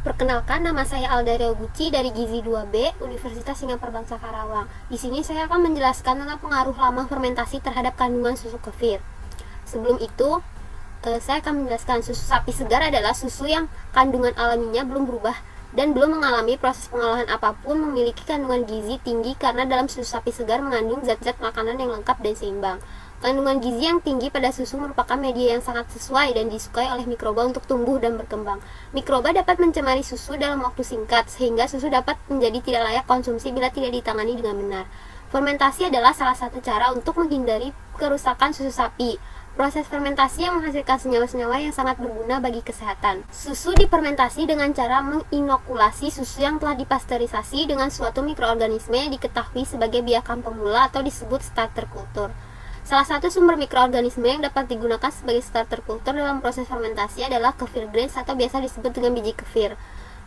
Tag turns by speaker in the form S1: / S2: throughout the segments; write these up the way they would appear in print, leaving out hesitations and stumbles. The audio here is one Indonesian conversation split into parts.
S1: Perkenalkan, nama saya Alda Ryoguchi dari Gizi 2B, Universitas Singapura Bangsa Karawang. Di sini saya akan menjelaskan tentang pengaruh lama fermentasi terhadap kandungan susu kefir. Sebelum itu, saya akan menjelaskan susu sapi segar adalah susu yang kandungan alaminya belum berubah dan belum mengalami proses pengolahan apapun, memiliki kandungan gizi tinggi karena dalam susu sapi segar mengandung zat-zat makanan yang lengkap dan seimbang. Kandungan gizi yang tinggi pada susu merupakan media yang sangat sesuai dan disukai oleh mikroba untuk tumbuh dan berkembang. Mikroba dapat mencemari susu dalam waktu singkat, sehingga susu dapat menjadi tidak layak konsumsi bila tidak ditangani dengan benar. Fermentasi adalah salah satu cara untuk menghindari kerusakan susu sapi. Proses fermentasi yang menghasilkan senyawa-senyawa yang sangat berguna bagi kesehatan. Susu difermentasi dengan cara menginokulasi susu yang telah dipasteurisasi dengan suatu mikroorganisme yang diketahui sebagai biakan pemula atau disebut starter culture. Salah satu sumber mikroorganisme yang dapat digunakan sebagai starter culture dalam proses fermentasi adalah kefir grains atau biasa disebut dengan biji kefir.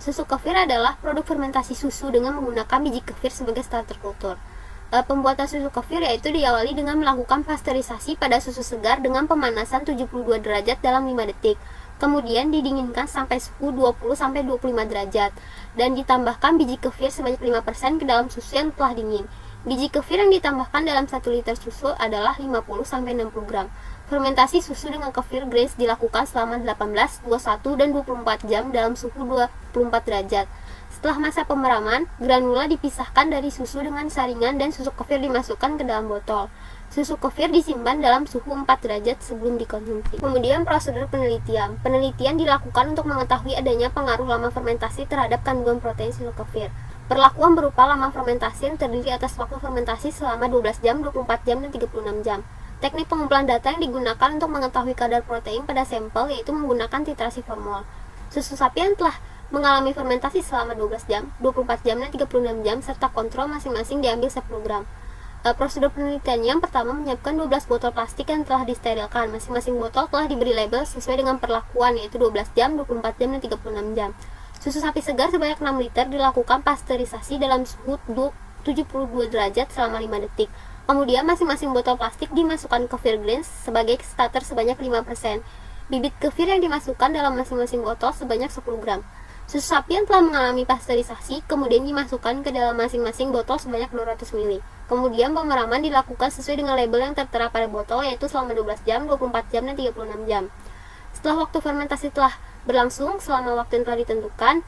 S1: Susu kefir adalah produk fermentasi susu dengan menggunakan biji kefir sebagai starter culture. Pembuatan susu kefir yaitu diawali dengan melakukan pasteurisasi pada susu segar dengan pemanasan 72 derajat dalam 5 detik. Kemudian didinginkan sampai suhu 20-25 derajat dan ditambahkan biji kefir sebanyak 5% ke dalam susu yang telah dingin. Biji kefir yang ditambahkan dalam 1 liter susu adalah 50-60 gram. Fermentasi susu dengan kefir grains dilakukan selama 18, 21, dan 24 jam dalam suhu 24 derajat. Setelah masa pemeraman, granula dipisahkan dari susu dengan saringan dan susu kefir dimasukkan ke dalam botol. Susu kefir disimpan dalam suhu 4 derajat sebelum dikonsumsi. Kemudian prosedur penelitian. Penelitian dilakukan untuk mengetahui adanya pengaruh lama fermentasi terhadap kandungan protein susu kefir. Perlakuan berupa lama fermentasi yang terdiri atas waktu fermentasi selama 12 jam, 24 jam, dan 36 jam. Teknik pengumpulan data yang digunakan untuk mengetahui kadar protein pada sampel yaitu menggunakan titrasi formol. Susu sapi yang telah mengalami fermentasi selama 12 jam, 24 jam, dan 36 jam serta kontrol masing-masing diambil 10 gram. Prosedur penelitiannya yang pertama menyiapkan 12 botol plastik yang telah disterilkan. Masing-masing botol telah diberi label sesuai dengan perlakuan yaitu 12 jam, 24 jam, dan 36 jam. Susu sapi segar sebanyak 6 liter dilakukan pasteurisasi dalam suhu 72 derajat selama 5 detik. Kemudian masing-masing botol plastik dimasukkan kefir grains sebagai starter sebanyak 5%. Bibit kefir yang dimasukkan dalam masing-masing botol sebanyak 10 gram. Susu sapi yang telah mengalami pasteurisasi kemudian dimasukkan ke dalam masing-masing botol sebanyak 200 ml. Kemudian pemeraman dilakukan sesuai dengan label yang tertera pada botol yaitu selama 12 jam, 24 jam, dan 36 jam. Setelah waktu fermentasi telah berlangsung selama waktu yang telah ditentukan,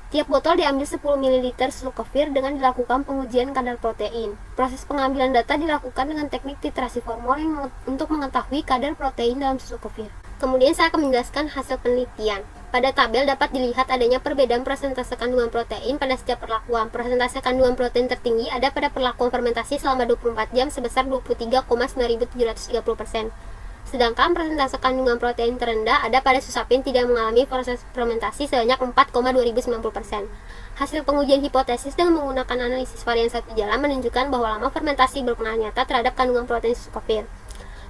S1: tiap botol diambil 10 ml susu kefir dengan dilakukan pengujian kadar protein. Proses pengambilan data dilakukan dengan teknik titrasi formol untuk mengetahui kadar protein dalam susu kefir. Kemudian saya akan menjelaskan hasil penelitian. Pada tabel dapat dilihat adanya perbedaan persentase kandungan protein pada setiap perlakuan. Persentase kandungan protein tertinggi ada pada perlakuan fermentasi selama 24 jam sebesar 23,9730%. Sedangkan persentase kandungan protein terendah ada pada susu sapi yang tidak mengalami proses fermentasi sebanyak 4,2090%. Hasil pengujian hipotesis dengan menggunakan analisis varian satu jalan menunjukkan bahwa lama fermentasi berpengaruh nyata terhadap kandungan protein susu kefir.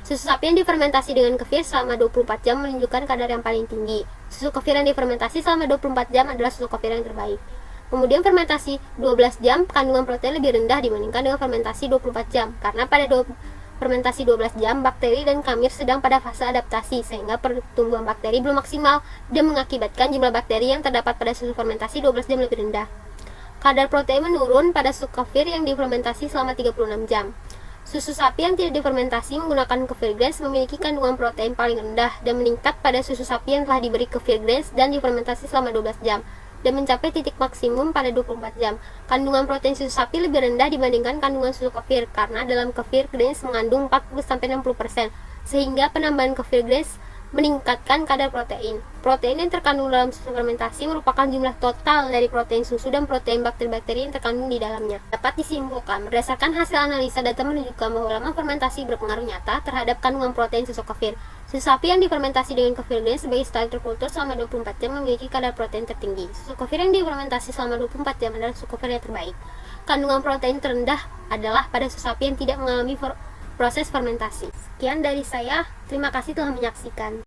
S1: Susu sapi yang difermentasi dengan kefir selama 24 jam menunjukkan kadar yang paling tinggi. Susu kefir yang difermentasi selama 24 jam adalah susu kefir yang terbaik. Kemudian fermentasi 12 jam, kandungan protein lebih rendah dibandingkan dengan fermentasi 24 jam, karena pada fermentasi 12 jam, bakteri dan kamir sedang pada fase adaptasi, sehingga pertumbuhan bakteri belum maksimal dan mengakibatkan jumlah bakteri yang terdapat pada susu fermentasi 12 jam lebih rendah. Kadar protein menurun pada susu kefir yang difermentasi selama 36 jam. Susu sapi yang tidak difermentasi menggunakan kefir grains memiliki kandungan protein paling rendah dan meningkat pada susu sapi yang telah diberi kefir grains dan difermentasi selama 12 jam dan mencapai titik maksimum pada 24 jam. Kandungan protein susu sapi lebih rendah dibandingkan kandungan susu kefir karena dalam kefir grains mengandung 40-60%, sehingga penambahan kefir grains meningkatkan kadar protein. Protein yang terkandung dalam susu fermentasi merupakan jumlah total dari protein susu dan protein bakteri-bakteri yang terkandung di dalamnya. Dapat disimpulkan, berdasarkan hasil analisa data menunjukkan bahwa lama fermentasi berpengaruh nyata terhadap kandungan protein susu kefir. Susu sapi yang difermentasi dengan kefir grains sebagai starter culture selama 24 jam memiliki kadar protein tertinggi. Susu kefir yang difermentasi selama 24 jam adalah susu kefir yang terbaik. Kandungan protein terendah adalah pada susu sapi yang tidak mengalami proses fermentasi. Sekian dari saya, terima kasih telah menyaksikan.